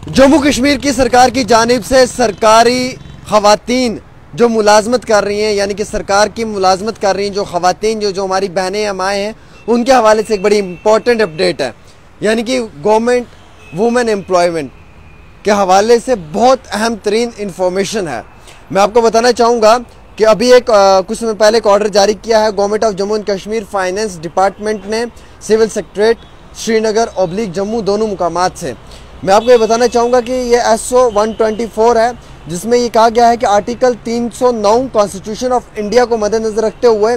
जम्मू कश्मीर की सरकार की जानिब से सरकारी ख़वातीन जो मुलाजमत कर रही हैं, यानी कि सरकार की मुलाजमत कर रही हैं जो ख़वातीन जो हमारी बहनें या माएँ हैं, उनके हवाले से एक बड़ी इंपॉर्टेंट अपडेट है। यानी कि गवर्नमेंट वुमेन एम्प्लॉयमेंट के हवाले से बहुत अहम तरीन इंफॉर्मेशन है। मैं आपको बताना चाहूँगा कि अभी कुछ समय पहले एक ऑर्डर जारी किया है government of Jammu and Kashmir finance department ने सिविल सेक्रेटरीट श्रीनगर / जम्मू दोनों मुकामात से। मैं आपको ये बताना चाहूँगा कि ये SO 124 है, जिसमें ये कहा गया है कि आर्टिकल 309 कॉन्स्टिट्यूशन ऑफ इंडिया को मद्देनज़र रखते हुए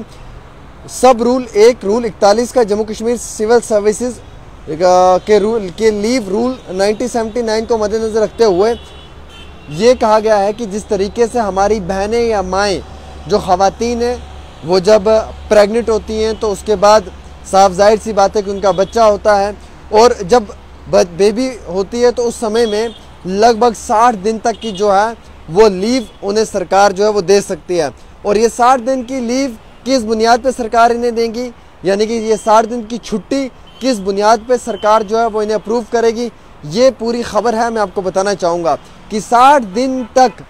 सब रूल 41 का जम्मू कश्मीर सिविल सर्विसेज के लीव रूल 1979 को मद्देनज़र रखते हुए ये कहा गया है कि जिस तरीके से हमारी बहनें या माएँ जो ख़वातीन हैं वो जब प्रेग्नेंट होती हैं तो उसके बाद साफ ज़ाहिर सी बात है कि उनका बच्चा होता है, और जब बेबी होती है तो उस समय में लगभग 60 दिन तक की जो है वो लीव उन्हें सरकार जो है वो दे सकती है। और ये 60 दिन की लीव किस बुनियाद पे सरकार इन्हें देंगी, यानी कि ये 60 दिन की छुट्टी किस बुनियाद पे सरकार जो है वो इन्हें अप्रूव करेगी, ये पूरी खबर है। मैं आपको बताना चाहूँगा कि 60 दिन तक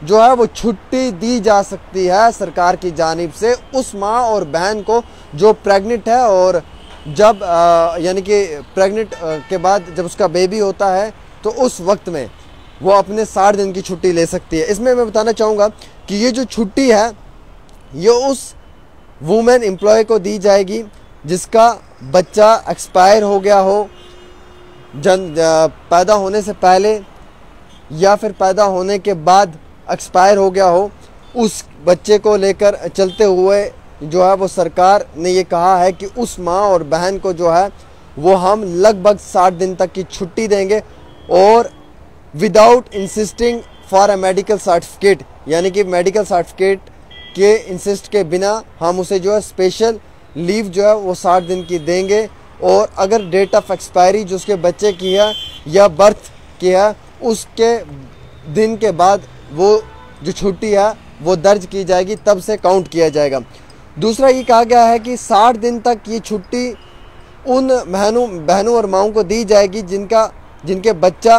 जो है वो छुट्टी दी जा सकती है सरकार की जानिब से उस माँ और बहन को जो प्रेग्नेंट है, और जब यानी कि प्रेग्नेंट के बाद जब उसका बेबी होता है तो उस वक्त में वो अपने 60 दिन की छुट्टी ले सकती है। इसमें मैं बताना चाहूँगा कि ये जो छुट्टी है ये उस वुमेन एम्प्लॉय को दी जाएगी जिसका बच्चा एक्सपायर हो गया हो पैदा होने से पहले या फिर पैदा होने के बाद एक्सपायर हो गया हो। उस बच्चे को लेकर चलते हुए जो है वो सरकार ने ये कहा है कि उस माँ और बहन को जो है वो हम लगभग 60 दिन तक की छुट्टी देंगे, और without insisting for a medical certificate, यानी कि मेडिकल सर्टिफिकेट के इंसिस्ट के बिना हम उसे जो है स्पेशल लीव जो है वो 60 दिन की देंगे। और अगर डेट ऑफ एक्सपायरी जो उसके बच्चे की है या बर्थ की है उसके दिन के बाद वो जो छुट्टी है वो दर्ज की जाएगी, तब से काउंट किया जाएगा। दूसरा ये कहा गया है कि 60 दिन तक ये छुट्टी उन बहनों और माँओं को दी जाएगी जिनके बच्चा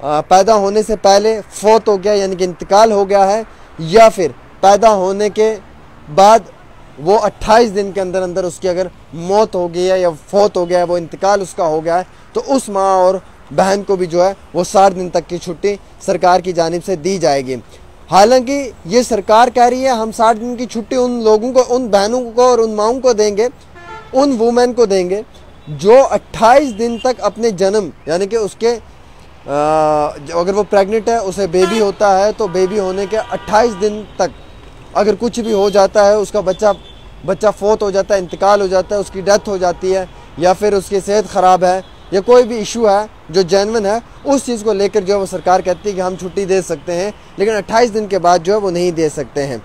पैदा होने से पहले फौत हो गया, यानी कि इंतकाल हो गया है, या फिर पैदा होने के बाद वो 28 दिन के अंदर अंदर उसकी अगर मौत हो गई है या फौत हो गया है, वो इंतकाल उसका हो गया है, तो उस माँ और बहन को भी जो है वो 60 दिन तक की छुट्टी सरकार की जानिब से दी जाएगी। हालांकि ये सरकार कह रही है हम 60 दिन की छुट्टी उन लोगों को, उन बहनों को और उन माँओं को देंगे, उन वुमेन को देंगे जो 28 दिन तक अपने जन्म, यानी कि उसके अगर वो प्रेग्नेंट है उसे बेबी होता है तो बेबी होने के 28 दिन तक अगर कुछ भी हो जाता है, उसका बच्चा फौत हो जाता है, इंतकाल हो जाता है, उसकी डेथ हो जाती है, या फिर उसकी सेहत ख़राब है या कोई भी इशू है जो जेन्युइन है, उस चीज़ को लेकर जो है वो सरकार कहती है कि हम छुट्टी दे सकते हैं, लेकिन 28 दिन के बाद जो है वो नहीं दे सकते हैं।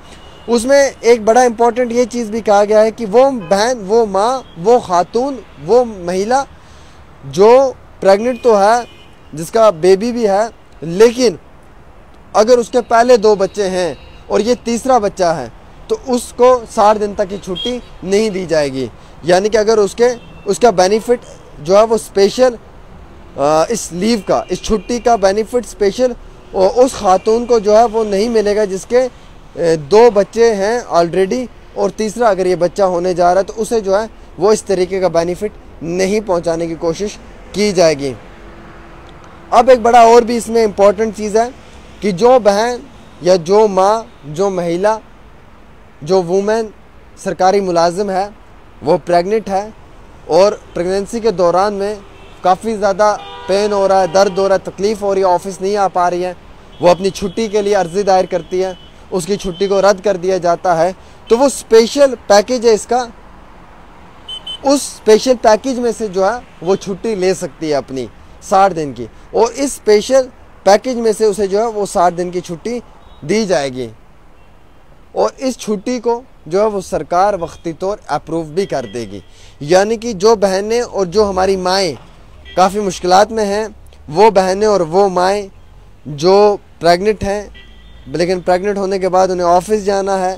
उसमें एक बड़ा इंपॉर्टेंट ये चीज़ भी कहा गया है कि वो बहन, वो माँ, वो खातून, वो महिला जो प्रेग्नेंट तो है, जिसका बेबी भी है, लेकिन अगर उसके पहले 2 बच्चे हैं और ये तीसरा बच्चा है तो उसको 60 दिन तक की छुट्टी नहीं दी जाएगी। यानी कि अगर उसका बेनिफिट जो है वो स्पेशल इस लीव का, इस छुट्टी का बेनिफिट स्पेशल उस खातून को जो है वो नहीं मिलेगा जिसके 2 बच्चे हैं ऑलरेडी, और तीसरा अगर ये बच्चा होने जा रहा है तो उसे जो है वो इस तरीके का बेनिफिट नहीं पहुंचाने की कोशिश की जाएगी। अब एक बड़ा और भी इसमें इम्पॉर्टेंट चीज़ है कि जो बहन या जो माँ, जो महिला, जो वुमेन सरकारी मुलाजिम है, वो प्रेग्नेंट है और प्रेगनेंसी के दौरान में काफ़ी ज़्यादा पेन हो रहा है, दर्द हो रहा है, तकलीफ़ हो रही है, ऑफिस नहीं आ पा रही है, वो अपनी छुट्टी के लिए अर्ज़ी दायर करती है, उसकी छुट्टी को रद्द कर दिया जाता है, तो वो स्पेशल पैकेज है इसका, उस स्पेशल पैकेज में से जो है वो छुट्टी ले सकती है अपनी 60 दिन की, और इस स्पेशल पैकेज में से उसे जो है वो 60 दिन की छुट्टी दी जाएगी। और इस छुट्टी को जो है वो सरकार वक्ती तौर अप्रूव भी कर देगी। यानी कि जो बहनें और जो हमारी माएँ काफ़ी मुश्किलात में हैं, वो बहनें और वो माएँ जो प्रेग्नेंट हैं, लेकिन प्रेग्नेंट होने के बाद उन्हें ऑफिस जाना है,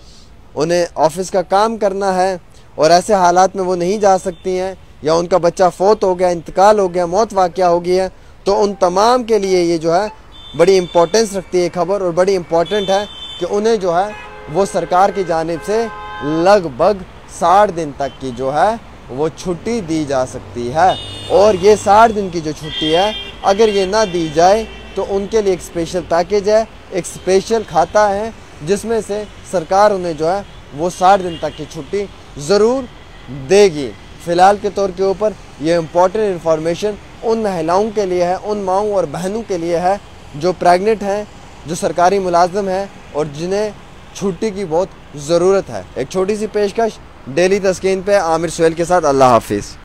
उन्हें ऑफिस का काम करना है, और ऐसे हालात में वो नहीं जा सकती हैं, या उनका बच्चा फौत हो गया, इंतकाल हो गया, मौत वाक़या हो गई है, तो उन तमाम के लिए ये जो है बड़ी इम्पोर्टेंस रखती है खबर, और बड़ी इम्पोर्टेंट है कि उन्हें जो है वो सरकार की जानिब से लगभग 60 दिन तक की जो है वो छुट्टी दी जा सकती है। और ये 60 दिन की जो छुट्टी है, अगर ये ना दी जाए तो उनके लिए एक स्पेशल पैकेज है, एक स्पेशल खाता है, जिसमें से सरकार उन्हें जो है वो 60 दिन तक की छुट्टी ज़रूर देगी। फ़िलहाल के तौर के ऊपर ये इम्पोर्टेंट इन्फॉर्मेशन उन महिलाओं के लिए है, उन माँओं और बहनों के लिए है जो प्रेग्नेंट हैं, जो सरकारी मुलाजिम हैं और जिन्हें छुट्टी की बहुत ज़रूरत है। एक छोटी सी पेशकश डेली तस्कीन पे आमिर सुहेल के साथ। अल्लाह हाफिज़।